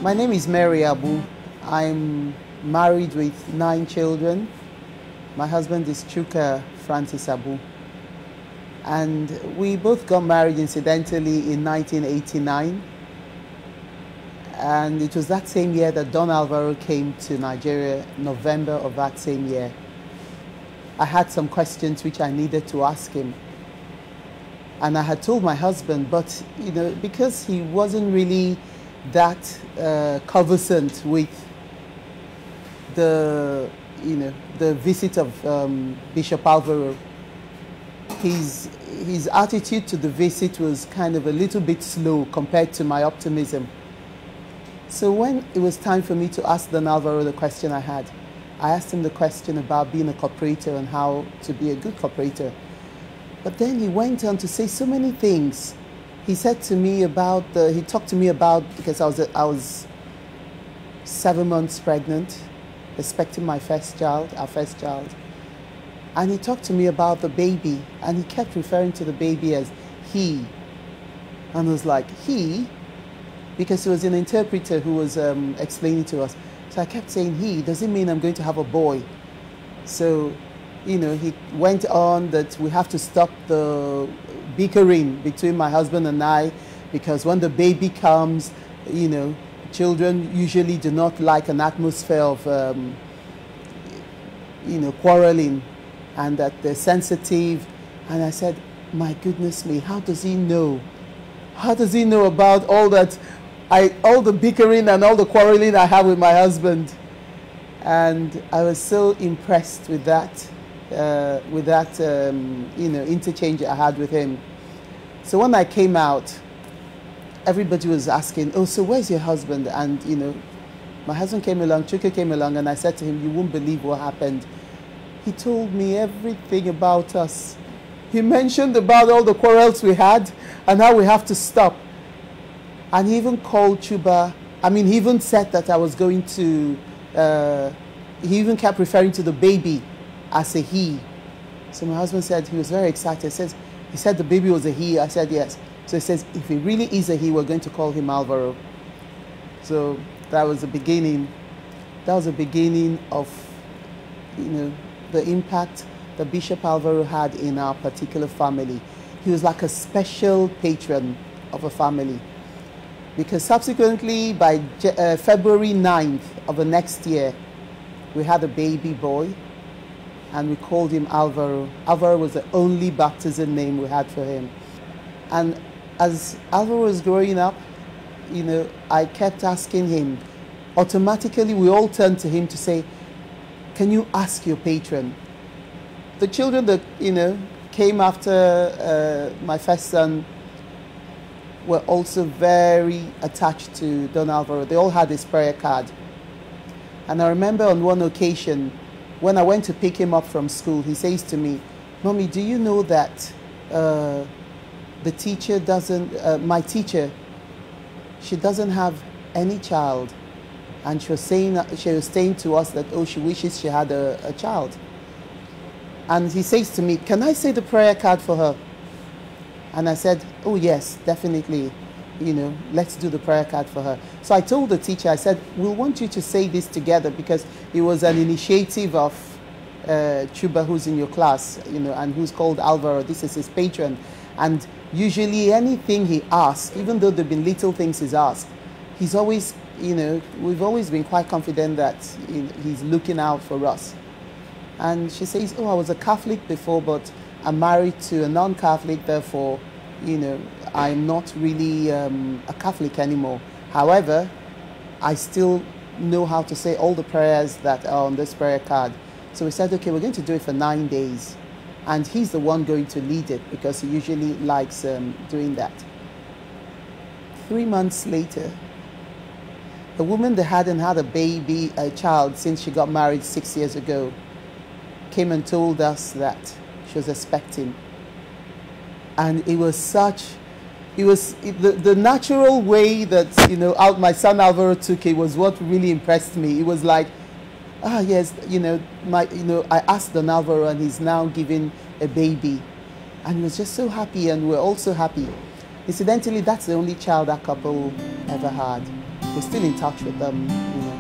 My name is Mary Agbu. I'm married with 9 children. My husband is Chuka Francis Agbu. And we both got married incidentally in 1989. And it was that same year that Don Alvaro came to Nigeria, November of that same year. I had some questions which I needed to ask him. And I had told my husband, but because he wasn't really that conversant with the visit of Bishop Alvaro. His attitude to the visit was kind of a little bit slow compared to my optimism. So when it was time for me to ask Don Alvaro the question I had, I asked him the question about being a cooperator and how to be a good cooperator. But then he went on to say so many things. He said to me about he talked to me about, because I was 7 months pregnant, expecting our first child. And he talked to me about the baby, and he kept referring to the baby as he. And I was like, he? Because he was an interpreter who was explaining to us. So I kept saying he. Does it mean I'm going to have a boy? So, he went on that we have to stop the bickering between my husband and I, because when the baby comes, children usually do not like an atmosphere of, quarreling, and that they're sensitive. And I said, my goodness me, how does he know? How does he know about all that, all the bickering and all the quarreling I have with my husband? And I was so impressed with that. Interchange I had with him. So when I came out, everybody was asking, oh, so where's your husband? And, my husband came along, Chuka came along, and I said to him, you won't believe what happened. He told me everything about us. He mentioned about all the quarrels we had and how we have to stop. And he even called Chuba. He even said that I was going to, he even kept referring to the baby as a he. So my husband said he was very excited. He said the baby was a he. I said yes. So he says, if he really is a he, we're going to call him Alvaro. So that was the beginning. That was the beginning of, the impact that Bishop Alvaro had in our particular family. He was like a special patron of a family. Because subsequently, by February 9th of the next year, we had a baby boy, and we called him Alvaro. Alvaro was the only baptism name we had for him. And as Alvaro was growing up, I kept asking him. Automatically, we all turned to him to say, can you ask your patron? The children that, came after my first son were also very attached to Don Alvaro. They all had his prayer card. And I remember on one occasion, when I went to pick him up from school, he says to me, Mommy, do you know that the teacher doesn't, my teacher, she doesn't have any child. And she was saying to us that, oh, she wishes she had a child. And he says to me, can I say the prayer card for her? And I said, oh yes, definitely, let's do the prayer card for her. So I told the teacher, I said, we'll want you to say this together, because it was an initiative of Chuba, who's in your class, and who's called Alvaro. This is his patron. And usually anything he asks, even though there have been little things he's asked, he's always, we've always been quite confident that he's looking out for us. And she says, oh, I was a Catholic before, but I'm married to a non-Catholic, therefore, I'm not really a Catholic anymore. However, I still know how to say all the prayers that are on this prayer card. So we said, okay, we're going to do it for 9 days. And he's the one going to lead it, because he usually likes doing that. 3 months later, the woman that hadn't had a child since she got married 6 years ago, came and told us that she was expecting. And it was the natural way that, my son Alvaro took it was what really impressed me. It was like, ah, yes, I asked Don Alvaro, and he's now giving a baby. And he was just so happy, and we're also happy. Incidentally, that's the only child that couple ever had. we're still in touch with them, you know.